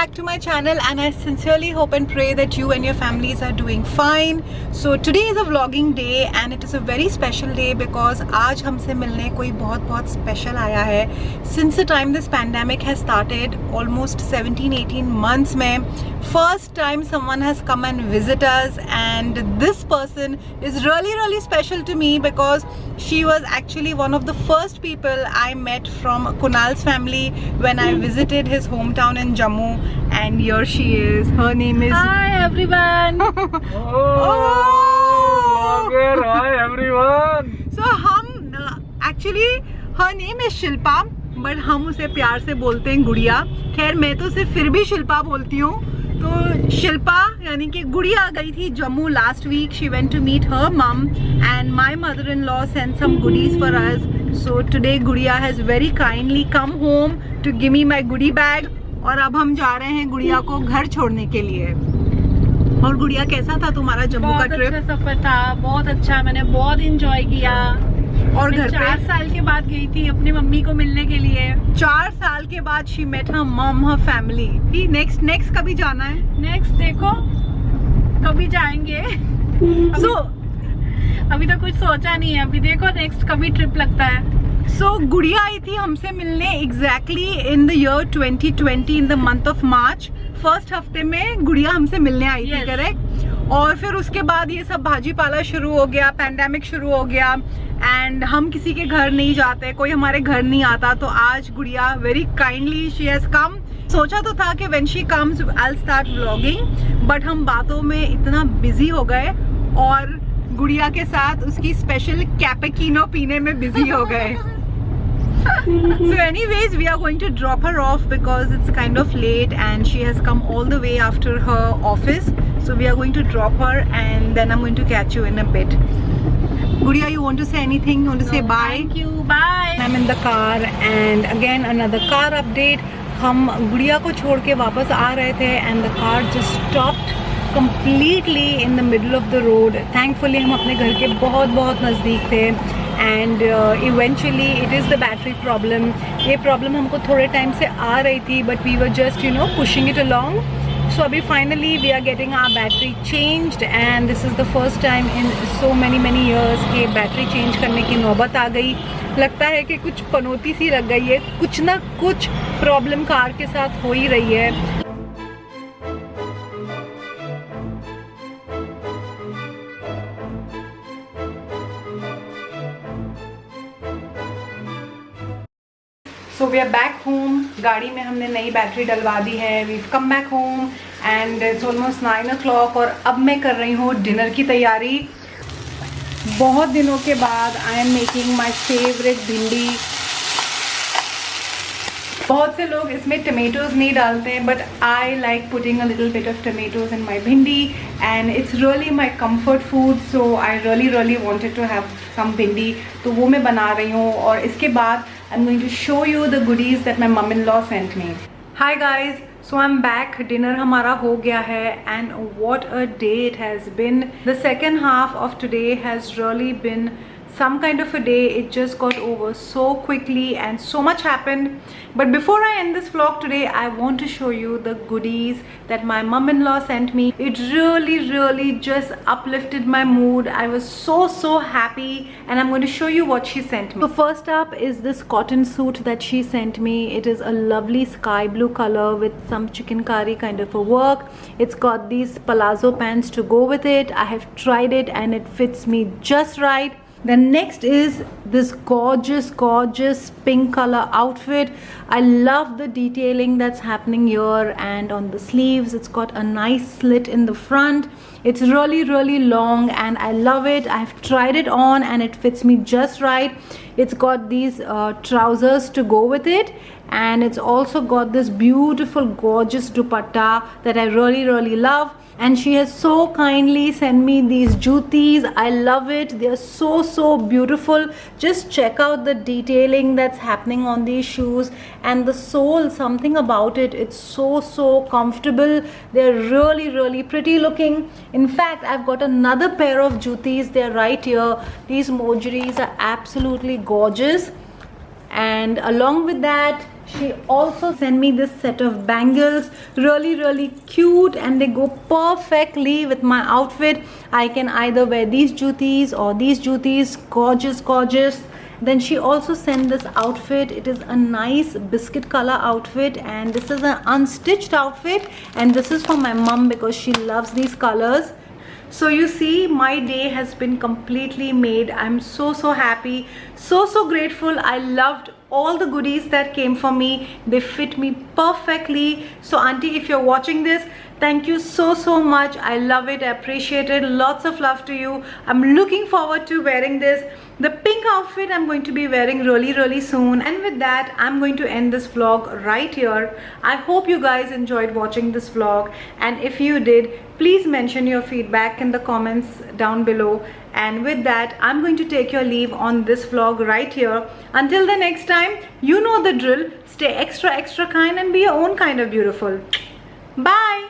back to my channel and I sincerely hope and pray that you and your families are doing fine. So today is a vlogging day and it is a very special day because आज हमसे मिलने कोई बहुत special आया है. Since the time this pandemic has started, almost 17-18 months में first time someone has come and visit us, and this person is really special to me because she was actually one of the first people I met from Kunal's family when I visited his hometown in Jammu, and here she is. Her name is... Hi everyone. Hi everyone. So actually her name is Shilpa, but हम उसे प्यार से बोलते हैं गुड़िया. खैर मैं तो उसे फिर भी शिल्पा बोलती हूँ. तो शिल्पा यानी कि गुड़िया गई थी Jammu last week. She went to meet her mom and my mother-in-law sent some goodies for us. So today गुड़िया has very kindly come home to give me my goodie bag. और अब हम जा रहे हैं गुड़िया को घर छोड़ने के लिए. और गुड़िया कैसा था तुम्हारा जम्मू का ट्रिप? बहुत अच्छा सफर था, बहुत अच्छा, मैंने बहुत एंजॉय किया. और घर पे 4 साल के बाद गई थी अपनी मम्मी को मिलने के लिए. 4 साल के बाद she met her mom, her family. Next कभी जाना है? नेक्स्ट देखो कभी जाएंगे. अभी तो कुछ सोचा नहीं है, अभी देखो नेक्स्ट कभी ट्रिप लगता है. गुड़िया आई थी हमसे मिलने exactly in the year 2020 in the month of March. First हफ्ते में गुड़िया हमसे मिलने आई थी, करेक्ट? और फिर उसके बाद ये सब भाजी पाला शुरू हो गया, पैंडेमिक शुरू हो गया एंड हम किसी के घर नहीं जाते, कोई हमारे घर नहीं आता. तो आज गुड़िया very kindly she has come. सोचा तो था कि when she comes I will start vlogging, but हम बातों में इतना बिजी हो गए और गुड़िया के साथ उसकी स्पेशल कैपेचिनो पीने में बिजी हो गए. So anyways, we are going to drop her off because it's kind of late and she has come all the way after her office. So we are going to drop her and then I'm going to catch you in a bit. Gudiya, you want to say anything? You want to say bye? Thank you, bye. I'm in the car and again another car update. हम गुड़िया को छोड़ के वापस आ रहे थे and the car just stopped completely in the middle of the road. Thankfully हम अपने घर के बहुत नज़दीक थे and eventually it is the battery problem. ये problem हमको थोड़े टाइम से आ रही थी but we were just pushing it along. So अभी finally we are getting our battery changed and this is the first time in so many years कि battery change करने की नौबत आ गई. लगता है कि कुछ पनौती सी लग गई है, कुछ ना कुछ प्रॉब्लम कार के साथ हो ही रही है. So we are back home. गाड़ी में हमने नई बैटरी डलवा दी है. We've come back home and it's almost 9 o'clock और अब मैं कर रही हूँ डिनर की तैयारी. बहुत दिनों के बाद I am making my favorite भिंडी. बहुत से लोग इसमें टमेटोज नहीं डालते हैं but I like putting a little bit of tomatoes in my भिंडी and it's really my comfort food, so I really wanted to have some भिंडी. तो वो मैं बना रही हूँ और इसके बाद I'm going to show you the goodies that my mom-in-law sent me. Hi guys, so I'm back. Dinner हमारा हो गया है and what a day it has been. The second half of today has really been some kind of a day. It just got over so quickly and so much happened. But before I end this vlog today, I want to show you the goodies that my mom-in-law sent me. It really just uplifted my mood. I was so happy and I'm going to show you what she sent me. So first up is this cotton suit that she sent me. It is a lovely sky blue color with some chikankari kind of a work. It's got these palazzo pants to go with it. I have tried it and it fits me just right. Then next is this gorgeous pink color outfit. I love the detailing that's happening here and on the sleeves. It's got a nice slit in the front. It's really long and I love it. I've tried it on and it fits me just right. It's got these trousers to go with it and it's also got this beautiful gorgeous dupatta that I really love. And she has so kindly sent me these jutis. I love it. They are so beautiful. Just check out the detailing that's happening on these shoes and the sole, something about it, it's so comfortable. They're really pretty looking. In fact, I've got another pair of jutis. They're right here. These mojeries are absolutely gorgeous And along with that, she also sent me this set of bangles, really cute, and they go perfectly with my outfit. I can either wear these jutis or these jutis. Gorgeous. Then she also sent this outfit. It is a nice biscuit color outfit, and this is an unstitched outfit, and this is for my mom because she loves these colors. So you see, my day has been completely made. I'm so happy, so grateful. I loved all the goodies that came for me. They fit me perfectly. So auntie, if you're watching this, thank you so much. I love it, I appreciate it. Lots of love to you. I'm looking forward to wearing this. The pink outfit I'm going to be wearing really soon. And with that, I'm going to end this vlog right here. I hope you guys enjoyed watching this vlog, and if you did, please mention your feedback in the comments down below. And with that, I'm going to take your leave on this vlog right here. Until the next time, you know the drill. Stay extra kind and be your own kind of beautiful. Bye.